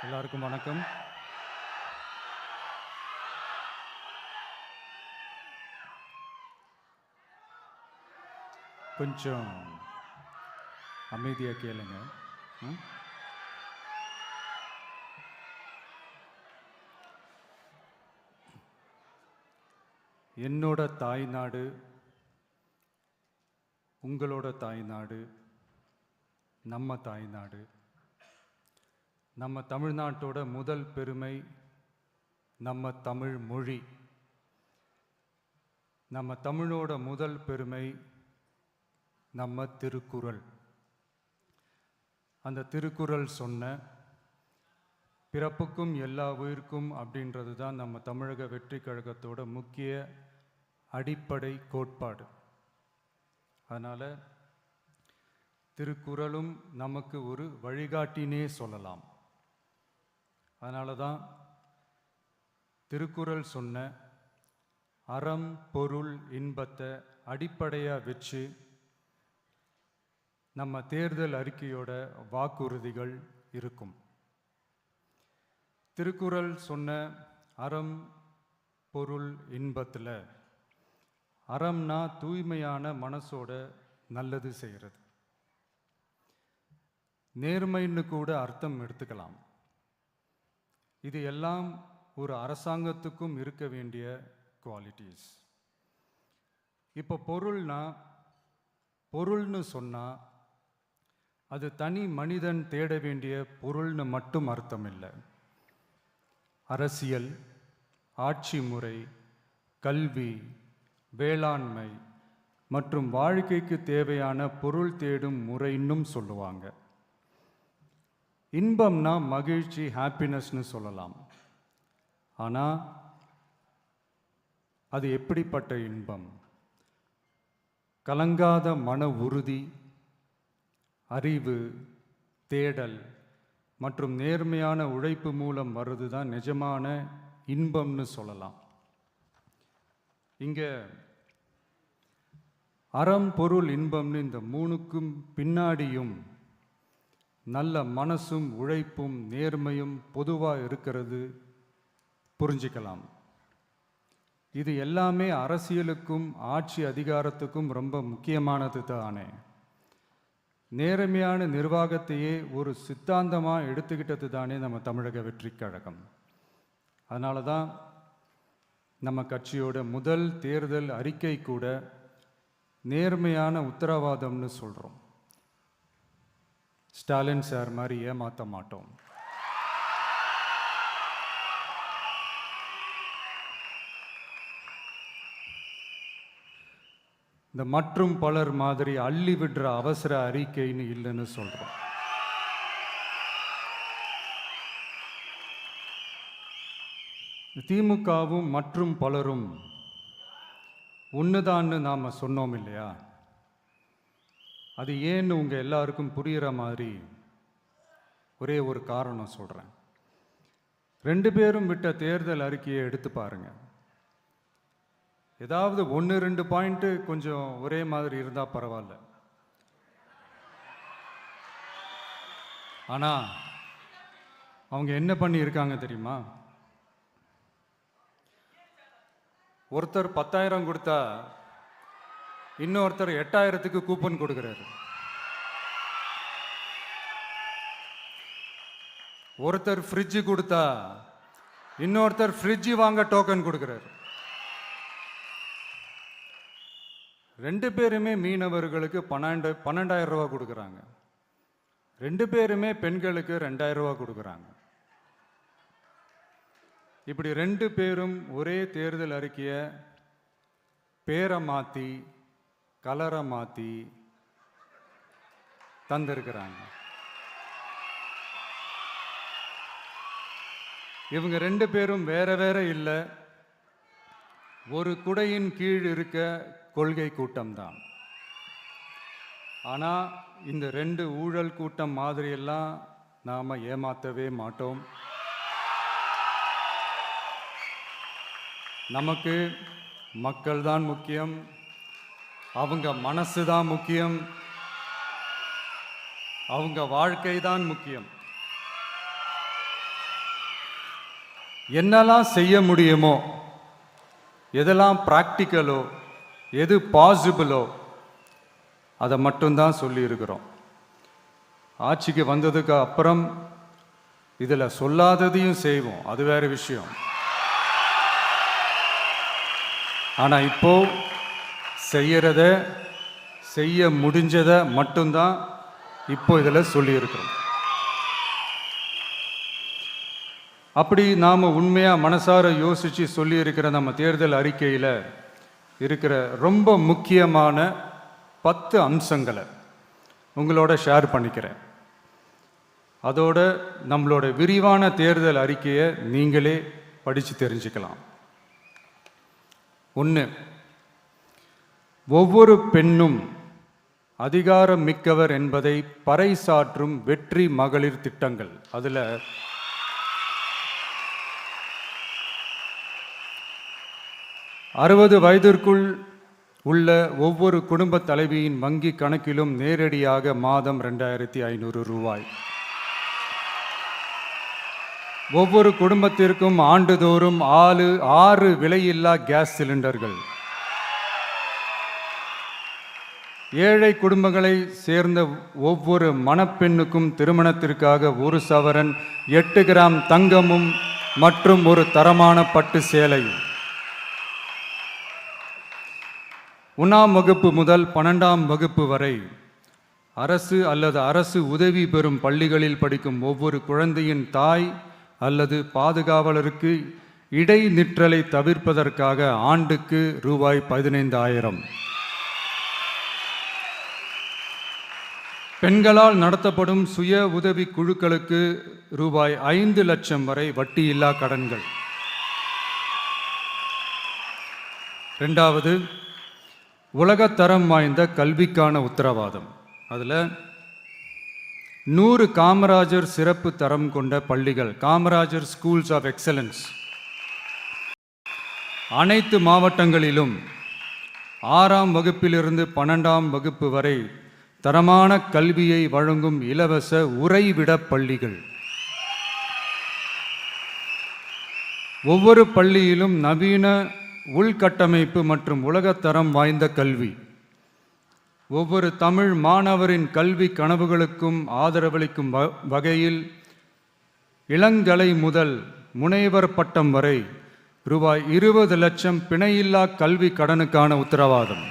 எல்லாருக்கும் வணக்கம். கொஞ்சம் அமைதியாக கேளுங்க. என்னோட தாய்நாடு, உங்களோட தாய்நாடு, நம்ம தாய்நாடு, நம்ம தமிழ்நாட்டோட முதல் பெருமை நம்ம தமிழ் மொழி. நம்ம தமிழோட முதல் பெருமை நம்ம திருக்குறள். அந்த திருக்குறள் சொன்ன பிறப்புக்கும் எல்லா உயிர்க்கும் அப்படின்றது தான் நம்ம தமிழக வெற்றி கழகத்தோட முக்கிய அடிப்படை கோட்பாடு. அதனால் திருக்குறளும் நமக்கு ஒரு வழிகாட்டினே சொல்லலாம். அதனால தான் திருக்குறள் சொன்ன அறம் பொருள் இன்பத்தை அடிப்படையாக வச்சு நம்ம தேர்தல் அறிக்கையோட வாக்குறுதிகள் இருக்கும். திருக்குறள் சொன்ன அறம் பொருள் இன்பத்தில் அறம்னா தூய்மையான மனசோட நல்லது செய்கிறது. நேர்மைன்னு கூட அர்த்தம் எடுத்துக்கலாம். இது எல்லாம் ஒரு அரசாங்கத்துக்கும் இருக்க வேண்டிய குவாலிட்டிஸ். இப்போ பொருள்னு சொன்னால் அது தனி மனிதன் தேட வேண்டிய பொருள்னு மட்டும் அர்த்தம் இல்லை. அரசியல், ஆட்சி முறை, கல்வி, வேளாண்மை மற்றும் வாழ்க்கைக்கு தேவையான பொருள் தேடும் முறைன்னும் சொல்லுவாங்க. இன்பம்னா மகிழ்ச்சி, ஹாப்பினஸ்னு சொல்லலாம். ஆனால் அது எப்படிப்பட்ட இன்பம்? கலங்காத மன உறுதி, அறிவு, தேடல் மற்றும் நேர்மையான உழைப்பு மூலம் வர்றது தான் நிஜமான இன்பம்னு சொல்லலாம். இங்கே அறம் பொருள் இன்பம்னு இந்த மூணுக்கும் பின்னாடியும் நல்ல மனசும் உழைப்பும் நேர்மையும் பொதுவாக இருக்கிறது புரிஞ்சிக்கலாம். இது எல்லாமே அரசியலுக்கும் ஆட்சி அதிகாரத்துக்கும் ரொம்ப முக்கியமானது தானே. நேர்மையான நிர்வாகத்தையே ஒரு சித்தாந்தமாக எடுத்துக்கிட்டது தானே நம்ம தமிழக வெற்றி கழகம். அதனால தான் நம்ம கட்சியோட முதல் தேர்தல் அறிக்கை கூட நேர்மையான உத்தரவாதம்னு சொல்கிறோம். ஸ்டாலின் சார் மாதிரி ஏமாற்ற மாட்டோம். இந்த மற்றும் பலர் மாதிரி அள்ளி விடுற அவசர அறிக்கைன்னு இல்லைன்னு சொல்றோம். திமுகவும் மற்றும் பலரும் ஒண்ணுதான்னு நாம சொன்னோம் இல்லையா? அது ஏன்னு உங்கள் எல்லாருக்கும் புரிகிற மாதிரி ஒரே ஒரு காரணம் சொல்கிறேன். 2 பேரும் விட்ட தேர்தல் அறிக்கையை எடுத்து பாருங்க. ஏதாவது 1-2 பாயிண்ட்டு கொஞ்சம் ஒரே மாதிரி இருந்தால் பரவாயில்ல. ஆனால் அவங்க என்ன பண்ணியிருக்காங்க தெரியுமா? ஒருத்தர் 10,000 கொடுத்தா இன்னொருத்தர் 8,000க்கு கூப்பன் கொடுக்கிறாரு. ஒருத்தர் ஃப்ரிட்ஜ் கொடுத்தா இன்னொருத்தர் ஃப்ரிட்ஜ் வாங்க டோக்கன் கொடுக்கிறாரு. 2 பேருமே மீனவர்களுக்கு 12,000 ரூபா கொடுக்குறாங்க. 2 பேருமே பெண்களுக்கு 2,000 ரூபா கொடுக்குறாங்க. இப்படி 2 பேரும் ஒரே தேர்தல் அறிக்கையை பேரை மாற்றி கலரை மாற்றி தந்திருக்கிறாங்க. இவங்க 2 பேரும் வேற வேற இல்லை, ஒரு குடையின் கீழ் இருக்க கொள்கை கூட்டம்தான். ஆனால் இந்த 2 ஊழல் கூட்டம் மாதிரியெல்லாம் நாம் ஏமாற்றவே மாட்டோம். நமக்கு மக்கள் தான் முக்கியம், அவங்க மனசு தான் முக்கியம், அவங்க வாழ்க்கை தான் முக்கியம். என்னெல்லாம் செய்ய முடியுமோ, எதெல்லாம் ப்ராக்டிக்கலோ, எது பாசிபிளோ அதை மட்டும்தான் சொல்லியிருக்கிறோம். ஆட்சிக்கு வந்ததுக்கு அப்புறம் இதில் சொல்லாததையும் செய்வோம், அது வேறு விஷயம். ஆனால் இப்போ செய்யறத, செய்ய முடிஞ்சதை மட்டும்தான் இப்போ இதில் சொல்லியிருக்கிறோம். அப்படி நாம் உண்மையாக மனசார யோசித்து சொல்லியிருக்கிற நம்ம தேர்தல் அறிக்கையில் இருக்கிற ரொம்ப முக்கியமான 10 அம்சங்களை உங்களோட ஷேர் பண்ணிக்கிறேன். அதோட நம்மளோட விரிவான தேர்தல் அறிக்கையை நீங்களே படித்து தெரிஞ்சுக்கலாம். 1, ஒவ்வொரு பெண்ணும் அதிகாரம் மிக்கவர் என்பதை பறைசாற்றும் வெற்றி மகளிர் திட்டங்கள். அதில் 60 வயதிற்குள் உள்ள ஒவ்வொரு குடும்ப தலைவியின் வங்கி கணக்கிலும் நேரடியாக மாதம் 2500 ரூபாய். ஒவ்வொரு குடும்பத்திற்கும் ஆண்டுதோறும் 6 விலையில்லா கேஸ் சிலிண்டர்கள். ஏழை குடும்பங்களை சேர்ந்த ஒவ்வொரு மணப்பெண்ணுக்கும் திருமணத்திற்காக 1 சவரன் 8 கிராம் தங்கமும் மற்றும் ஒரு தரமான பட்டு சேலையும். 1ஆம் வகுப்பு முதல் 12ஆம் வகுப்பு வரை அரசு அல்லது அரசு உதவி பெறும் பள்ளிகளில் படிக்கும் ஒவ்வொரு குழந்தையின் தாய் அல்லது பாதுகாவலருக்கு இடைநிற்றலை தவிர்ப்பதற்காக ஆண்டுக்கு ரூபாய் 15,000. பெண்களால் நடத்தப்படும் சுய உதவி குழுக்களுக்கு ரூபாய் 5 லட்சம் வரை வட்டியில்லா கடன்கள். 2வது, உலகத்தரம் வாய்ந்த கல்விக்கான உத்தரவாதம். அதில் 100 காமராஜர் சிறப்பு தரம் கொண்ட பள்ளிகள், காமராஜர் ஸ்கூல்ஸ் ஆஃப் எக்ஸலன்ஸ், அனைத்து மாவட்டங்களிலும் 6ஆம் வகுப்பிலிருந்து 12ஆம் வகுப்பு வரை தரமான கல்வியை வழங்கும் இலவச உறைவிட பள்ளிகள். ஒவ்வொரு பள்ளியிலும் நவீன உள்கட்டமைப்பு மற்றும் உலகத்தரம் வாய்ந்த கல்வி. ஒவ்வொரு தமிழ் மாணவரின் கல்வி கனவுகளுக்கும் ஆதரவளிக்கும் வகையில் இளங்கலை முதல் முனைவர் பட்டம் வரை ரூபாய் 20 லட்சம் பிணையில்லா கல்வி கடனுக்கான உத்தரவாதம்.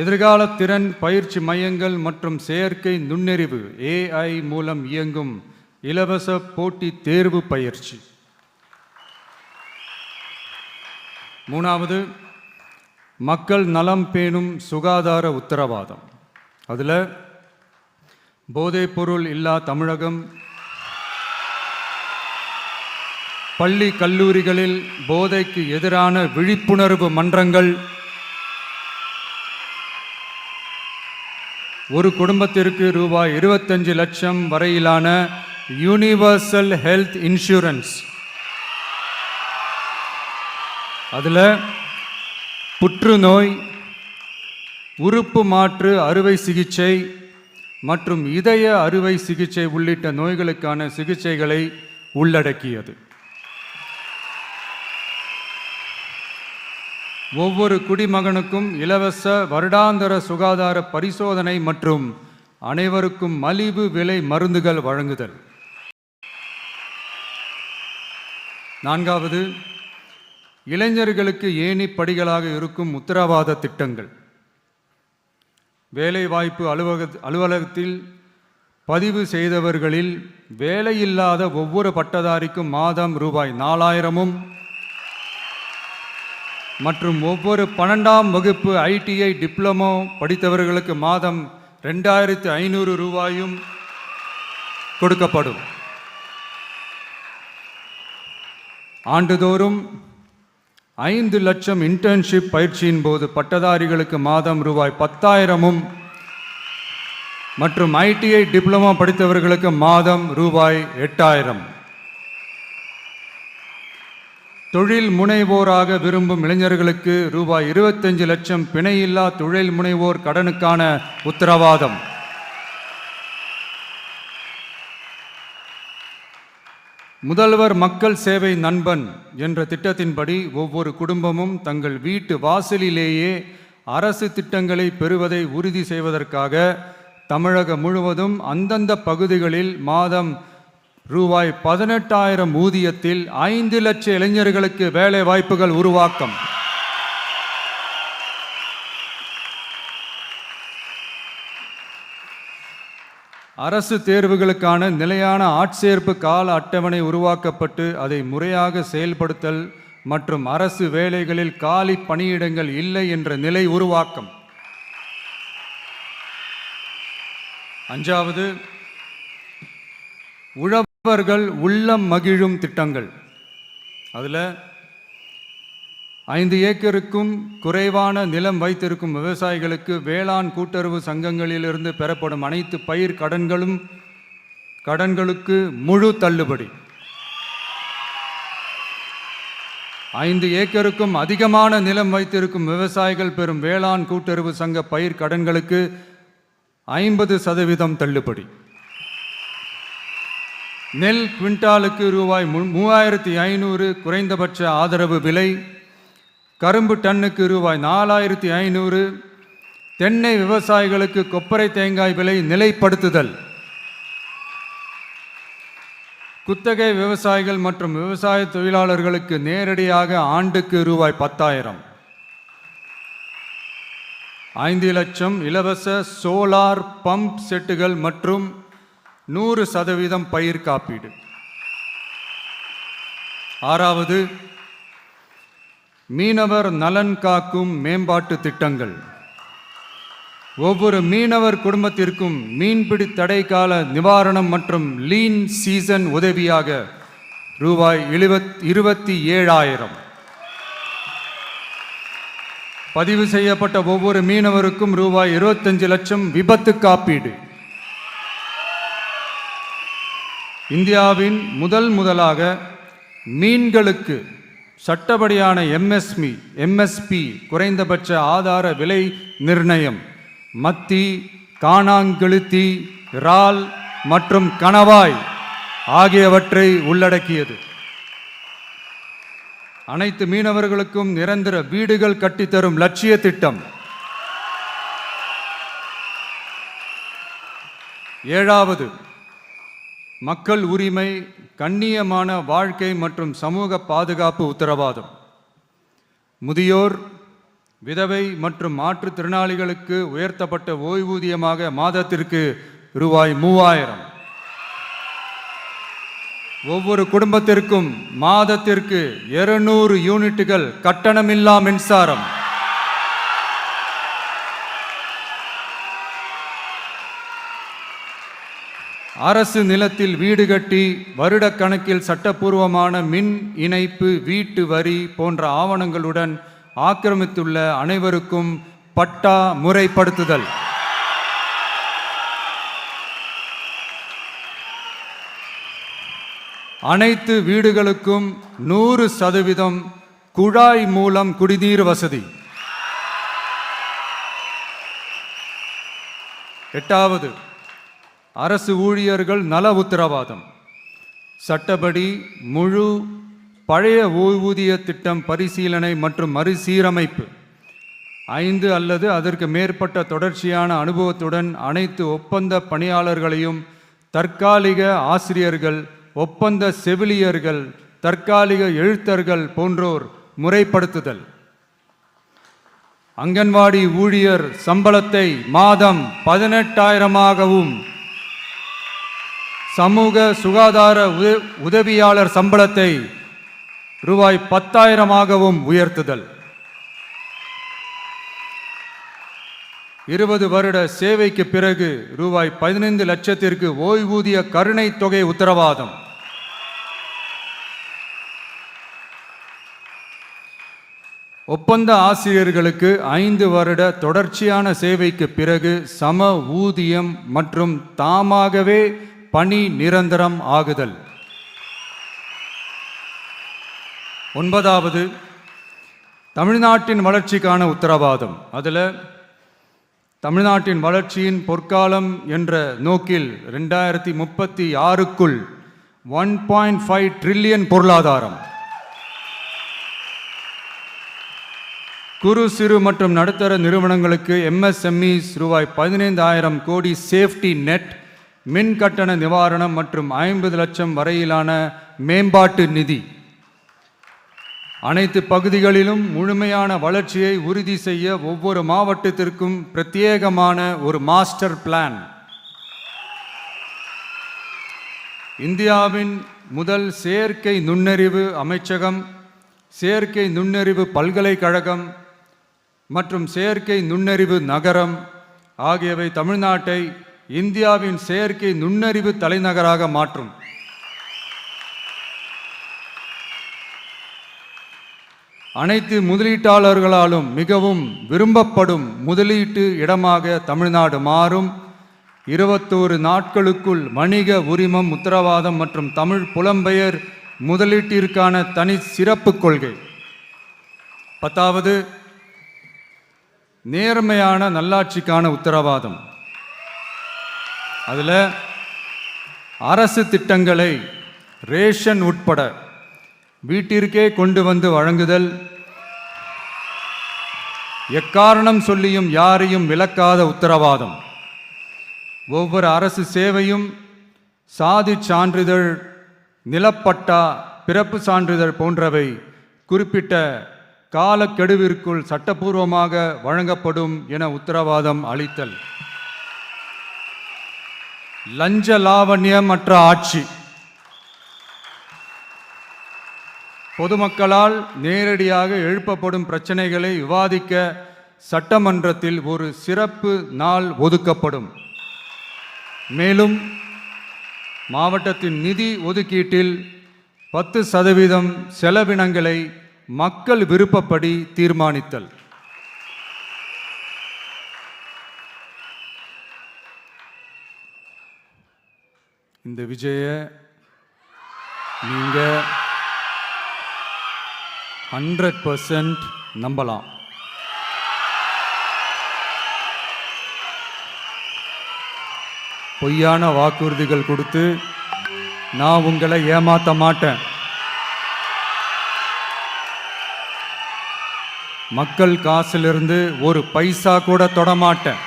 எதிர்கால திறன் பயிற்சி மையங்கள் மற்றும் செயற்கை நுண்ணறிவு AI மூலம் இயங்கும் இலவச போட்டி தேர்வு பயிற்சி. 3வது, மக்கள் நலம் பேணும் சுகாதார உத்தரவாதம். அதில் போதைப்பொருள் இல்லா தமிழகம், பள்ளி கல்லூரிகளில் போதைக்கு எதிரான விழிப்புணர்வு மன்றங்கள், ஒரு குடும்பத்திற்கு ரூபாய் 25 லட்சம் வரையிலான யூனிவர்சல் ஹெல்த் இன்சூரன்ஸ். அதில் புற்றுநோய், உறுப்பு மாற்று அறுவை சிகிச்சை மற்றும் இதய அறுவை சிகிச்சை உள்ளிட்ட நோய்களுக்கான சிகிச்சைகளை உள்ளடக்கியது. ஒவ்வொரு குடிமகனுக்கும் இலவச வருடாந்திர சுகாதார பரிசோதனை மற்றும் அனைவருக்கும் மலிவு விலை மருந்துகள் வழங்குதல். 4வது, இளைஞர்களுக்கு ஏணி படிகளாக இருக்கும் உத்தரவாத திட்டங்கள். வேலைவாய்ப்பு அலுவலகத்தில் பதிவு செய்தவர்களில் வேலையில்லாத ஒவ்வொரு பட்டதாரிக்கும் மாதம் ரூபாய் 4,000 மற்றும் ஒவ்வொரு 12ஆம் வகுப்பு ITI டிப்ளமோ படித்தவர்களுக்கு மாதம் 2,500 ரூபாயும் கொடுக்கப்படும். ஆண்டுதோறும் 5 லட்சம் இன்டர்ன்ஷிப் பயிற்சியின் போது பட்டதாரிகளுக்கு மாதம் ரூபாய் 10,000 மற்றும் ITI டிப்ளமோ படித்தவர்களுக்கு மாதம் ரூபாய் 8,000. தொழில் முனைவோராக விரும்பும் இளைஞர்களுக்கு ரூபாய் 25 லட்சம் பிணையில்லா தொழில் முனைவோர் கடனுக்கான உத்தரவாதம். முதல்வர் மக்கள் சேவை நண்பன் என்ற திட்டத்தின்படி ஒவ்வொரு குடும்பமும் தங்கள் வீட்டு வாசலிலேயே அரசு திட்டங்களை பெறுவதை உறுதி செய்வதற்காக தமிழகம் முழுவதும் அந்தந்த பகுதிகளில் மாதம் ரூபாய் 18,000 ஊதியத்தில் 5 லட்சம் இளைஞர்களுக்கு வேலை வாய்ப்புகள் உருவாக்கம். அரசு தேர்வுகளுக்கான நிலையான ஆட்சேர்ப்பு கால அட்டவணை உருவாக்கப்பட்டு அதை முறையாக செயல்படுத்தல் மற்றும் அரசு வேலைகளில் காலி பணியிடங்கள் இல்லை என்ற நிலை உருவாக்கம். 5வது, உழவர்கள் உள்ளம் மகிழும் திட்டங்கள். அதில் 5 ஏக்கருக்கும் குறைவான நிலம் வைத்திருக்கும் விவசாயிகளுக்கு வேளாண் கூட்டுறவு சங்கங்களிலிருந்து பெறப்படும் அனைத்து பயிர் கடன்களுக்கு முழு தள்ளுபடி. 5 ஏக்கருக்கும் அதிகமான நிலம் வைத்திருக்கும் விவசாயிகள் பெறும் வேளாண் கூட்டுறவு சங்க பயிர் கடன்களுக்கு 50% தள்ளுபடி. நெல் குவிண்டாலுக்கு ரூபாய் 3,500 குறைந்தபட்ச ஆதரவு விலை. கரும்பு டன்னுக்கு ரூபாய் 4,500. தென்னை விவசாயிகளுக்கு கொப்பரை தேங்காய் விலை நிலைப்படுத்துதல். குத்தகை விவசாயிகள் மற்றும் விவசாய தொழிலாளர்களுக்கு நேரடியாக ஆண்டுக்கு ரூபாய் 10,000. 5 லட்சம் இலவச சோலார் பம்ப் செட்டுகள் மற்றும் 100% பயிர் காப்பீடு. 6வது, மீனவர் நலன் காக்கும் மேம்பாட்டு திட்டங்கள். ஒவ்வொரு மீனவர் குடும்பத்திற்கும் மீன்பிடி தடை கால நிவாரணம் மற்றும் லீன் சீசன் உதவியாக ரூபாய் 27,000. பதிவு செய்யப்பட்ட ஒவ்வொரு மீனவருக்கும் ரூபாய் 25 லட்சம் விபத்து காப்பீடு. இந்தியாவின் முதலாக மீன்களுக்கு சட்டப்படியான எம்எஸ்பி குறைந்தபட்ச ஆதார விலை நிர்ணயம் மத்தி, காணாங்கெளுத்தி, இறால் மற்றும் கணவாய் ஆகியவற்றை உள்ளடக்கியது. அனைத்து மீனவர்களுக்கும் நிரந்தர வீடுகள் கட்டித்தரும் லட்சிய திட்டம். 7வது, மக்கள் உரிமை, கண்ணியமான வாழ்க்கை மற்றும் சமூக பாதுகாப்பு உத்தரவாதம். முதியோர், விதவை மற்றும் மாற்றுத்திறனாளிகளுக்கு உயர்த்தப்பட்ட ஓய்வூதியமாக மாதத்திற்கு ரூபாய் 3,000. ஒவ்வொரு குடும்பத்திற்கும் மாதத்திற்கு 200 யூனிட்டுகள் கட்டணமில்லா மின்சாரம். அரசு நிலத்தில் வீடு கட்டி வருடக்கணக்கில் சட்டப்பூர்வமான மின் இணைப்பு, வீட்டு வரி போன்ற ஆவணங்களுடன் ஆக்கிரமித்துள்ள அனைவருக்கும் பட்டா முறைப்படுத்துதல். அனைத்து வீடுகளுக்கும் 100% குழாய் மூலம் குடிநீர் வசதி. 8வது, அரசு ஊழியர்கள் நல உத்தரவாதம். சட்டப்படி முழு பழைய ஓய்வூதிய திட்டம் பரிசீலனை மற்றும் மறுசீரமைப்பு. 5 அல்லது அதற்கு மேற்பட்ட தொடர்ச்சியான அனுபவத்துடன் அனைத்து ஒப்பந்த பணியாளர்களையும் தற்காலிக ஆசிரியர்கள், ஒப்பந்த செவிலியர்கள், தற்காலிக எழுத்தர்கள் போன்றோர் முறைப்படுத்துதல். அங்கன்வாடி ஊழியர் சம்பளத்தை மாதம் 18,000ஆகவும், சமூக சுகாதார உதவியாளர் சம்பளத்தை ரூபாய் 10,000ஆகவும் உயர்த்துதல். 20 வருட சேவைக்கு பிறகு ரூபாய் 15 லட்சத்திற்கு ஓய்வூதிய கருணை தொகை உத்தரவாதம். ஒப்பந்த ஆசிரியர்களுக்கு 5 வருட தொடர்ச்சியான சேவைக்கு பிறகு சம ஊதியம் மற்றும் தாமாகவே பணி நிரந்தரம் ஆகுதல். 9வது, தமிழ்நாட்டின் வளர்ச்சிக்கான உத்தரவாதம். அதில் தமிழ்நாட்டின் வளர்ச்சியின் பொற்காலம் என்ற நோக்கில் 2036க்குள் 1.5 ட்ரில்லியன் பொருளாதாரம். குறு சிறு மற்றும் நடுத்தர நிறுவனங்களுக்கு MSMEs ரூபாய் 15,000 கோடி சேஃப்டி நெட், மின் கட்டண நிவாரணம் மற்றும் 50 லட்சம் வரையிலான மேம்பாட்டு நிதி. அனைத்து பகுதிகளிலும் முழுமையான வளர்ச்சியை உறுதி செய்ய ஒவ்வொரு மாவட்டத்திற்கும் பிரத்யேகமான ஒரு மாஸ்டர் பிளான். இந்தியாவின் முதல் செயற்கை நுண்ணறிவு அமைச்சகம், செயற்கை நுண்ணறிவு பல்கலைக்கழகம் மற்றும் செயற்கை நுண்ணறிவு நகரம் ஆகியவை தமிழ்நாட்டை இந்தியாவின் செயற்கை நுண்ணறிவு தலைநகராக மாற்றும். அனைத்து முதலீட்டாளர்களாலும் மிகவும் விரும்பப்படும் முதலீட்டு இடமாக தமிழ்நாடு மாறும். 21 நாட்களுக்குள் வணிக உரிமம் உத்தரவாதம் மற்றும் தமிழ் புலம்பெயர் முதலீட்டிற்கான தனி சிறப்பு கொள்கை. 10வது, நேர்மையான நல்லாட்சிக்கான உத்தரவாதம். அதில் அரசு திட்டங்களை ரேஷன் உட்பட வீட்டிற்கே கொண்டு வந்து வழங்குதல், எக்காரணம் சொல்லியும் யாரையும் விலக்காத உத்தரவாதம். ஒவ்வொரு அரசு சேவையும் சாதி சான்றிதழ், நிலப்பட்டா, பிறப்பு சான்றிதழ் போன்றவை குறிப்பிட்ட காலக்கெடுவிற்குள் சட்டப்பூர்வமாக வழங்கப்படும் என உத்தரவாதம் அளித்தல். லஞ்ச லாவண்யமற்ற ஆட்சி. பொதுமக்களால் நேரடியாக எழுப்பப்படும் பிரச்சனைகளை விவாதிக்க சட்டமன்றத்தில் ஒரு சிறப்பு நாள் ஒதுக்கப்படும். மேலும் மாவட்டத்தின் நிதி ஒதுக்கீட்டில் 10% செலவினங்களை மக்கள் விருப்பப்படி தீர்மானித்தல். இந்த விஜய நீங்க 100% நம்பலாம். பொய்யான வாக்குறுதிகள் கொடுத்து நான் உங்களை ஏமாற்ற மாட்டேன். மக்கள் காசிலிருந்து ஒரு பைசா கூட தொடமாட்டேன்.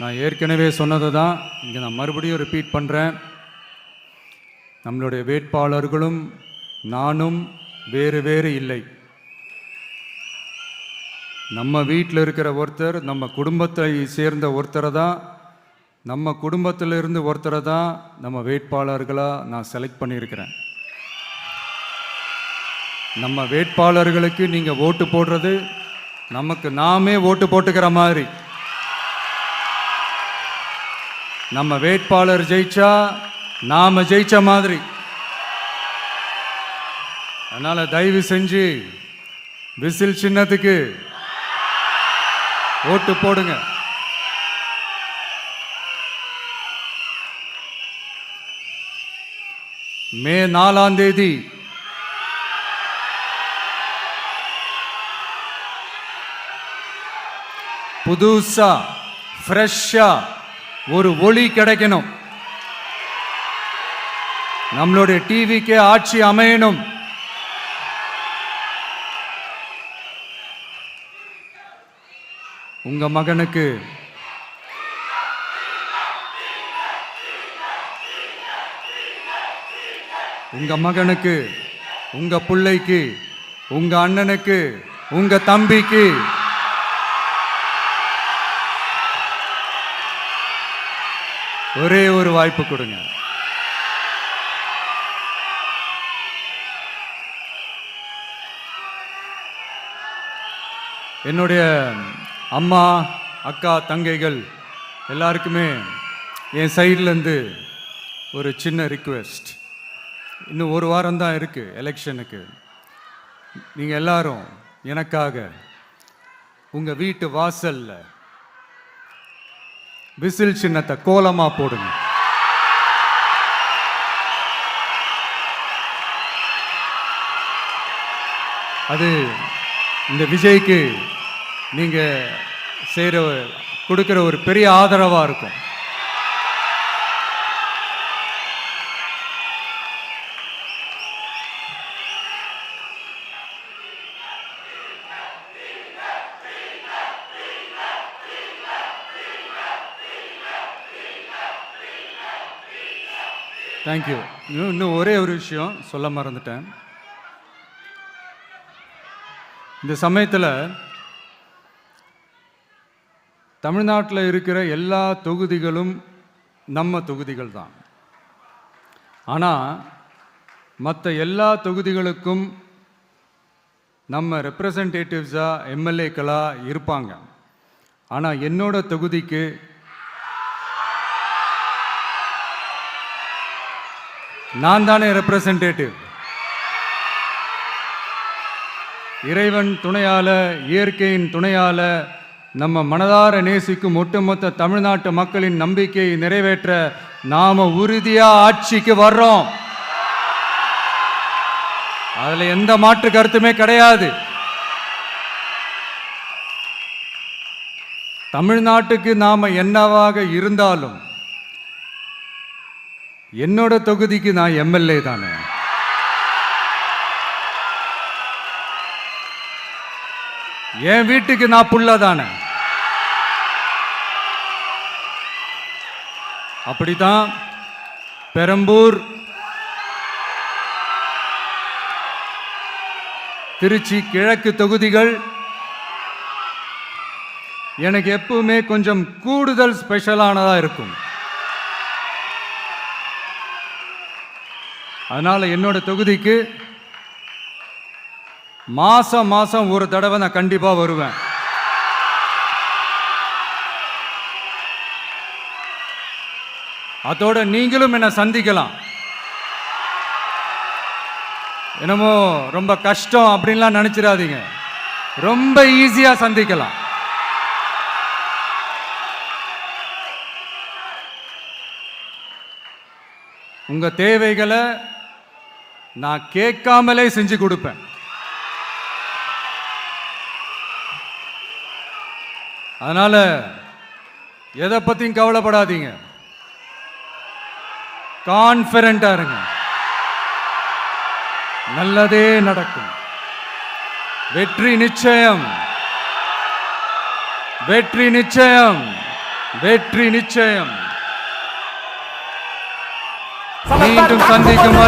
நான் ஏற்கனவே சொன்னதை தான் இங்கே நான் மறுபடியும் ரிப்பீட் பண்ணுறேன். நம்மளுடைய வேட்பாளர்களும் நானும் வேறு வேறு இல்லை. நம்ம வீட்டில் இருக்கிற ஒருத்தர், நம்ம குடும்பத்தை சேர்ந்த ஒருத்தரை தான், நம்ம குடும்பத்திலிருந்து ஒருத்தரை தான் நம்ம வேட்பாளர்களாக நான் செலக்ட் பண்ணியிருக்கிறேன். நம்ம வேட்பாளர்களுக்கு நீங்கள் ஓட்டு போடுறது நமக்கு நாமே ஓட்டு போட்டுக்கிற மாதிரி. நம்ம வேட்பாளர் ஜெயிச்சா நாம ஜெயிச்ச மாதிரி. அதனால தயவு செஞ்சு விசில் சின்னத்துக்கு ஓட்டு போடுங்க. மே 4ஆம் தேதி புதுசா ஃப்ரெஷ்ஷா ஒரு ஒளி கிடைக்கணும். நம்மளுடைய டிவிக்கே ஆட்சி அமையணும். உங்க மகனுக்கு உங்க பிள்ளைக்கு, உங்க அண்ணனுக்கு, உங்க தம்பிக்கு ஒரே ஒரு வாய்ப்பு கொடுங்க. என்னுடைய அம்மா, அக்கா, தங்கைகள் எல்லாருக்குமே என் சைட்லேருந்து ஒரு சின்ன ரிக்வெஸ்ட். இன்னும் ஒரு வாரம் தான் இருக்குது எலெக்ஷனுக்கு. நீங்கள் எல்லாரும் எனக்காக உங்கள் வீட்டு வாசலில் விசில் சின்னத்தை கோலமாக போடுங்க. அது இந்த விஜய்க்கு நீங்கள் கொடுக்குற ஒரு பெரிய ஆதரவாக இருக்கும். தேங்க்யூ. இன்னும் ஒரே ஒரு விஷயம் சொல்ல மறந்துட்டேன். இந்த சமயத்தில் தமிழ்நாட்டில் இருக்கிற எல்லா தொகுதிகளும் நம்ம தொகுதிகள் தான். ஆனால் மற்ற எல்லா தொகுதிகளுக்கும் நம்ம ரெப்ரசன்டேட்டிவ்ஸாக எம்எல்ஏக்களாக இருப்பாங்க. ஆனால் என்னோட தொகுதிக்கு நான் தானே ரெப்ரசன்டேட்டிவ். இறைவன் துணையால, இயற்கையின் துணையால, நம்ம மனதார நேசிக்கும் ஒட்டுமொத்த தமிழ்நாட்டு மக்களின் நம்பிக்கையை நிறைவேற்ற நாம உறுதியா ஆட்சிக்கு வர்றோம். அதுல எந்த மாற்று கருத்துமே கிடையாது. தமிழ்நாட்டுக்கு நாம என்னவாக இருந்தாலும் என்னோட தொகுதிக்கு நான் எம்எல்ஏ தானே. என் வீட்டுக்கு நான் புள்ள தானே. அப்படித்தான் பெரம்பூர், திருச்சி கிழக்கு தொகுதிகள் எனக்கு எப்பவுமே கொஞ்சம் கூடுதல் ஸ்பெஷலானதா இருக்கும். அதனால என்னோட தொகுதிக்கு மாசம் மாசம் ஒரு தடவை நான் கண்டிப்பா வருவேன். அதோட நீங்களும் என்ன சந்திக்கலாம். என்னமோ ரொம்ப கஷ்டம் அப்படின்லாம் நினைச்சிடாதீங்க. ரொம்ப ஈஸியா சந்திக்கலாம். உங்க தேவைகளை நான் கேட்காமலே செஞ்சு கொடுப்பேன். அதனால எதை பத்தியும் கவலைப்படாதீங்க. கான்ஃபிடென்ட்டா இருங்க. நல்லதே நடக்கும். வெற்றி நிச்சயம், வெற்றி நிச்சயம், வெற்றி நிச்சயம். மீண்டும் சந்திக்கும்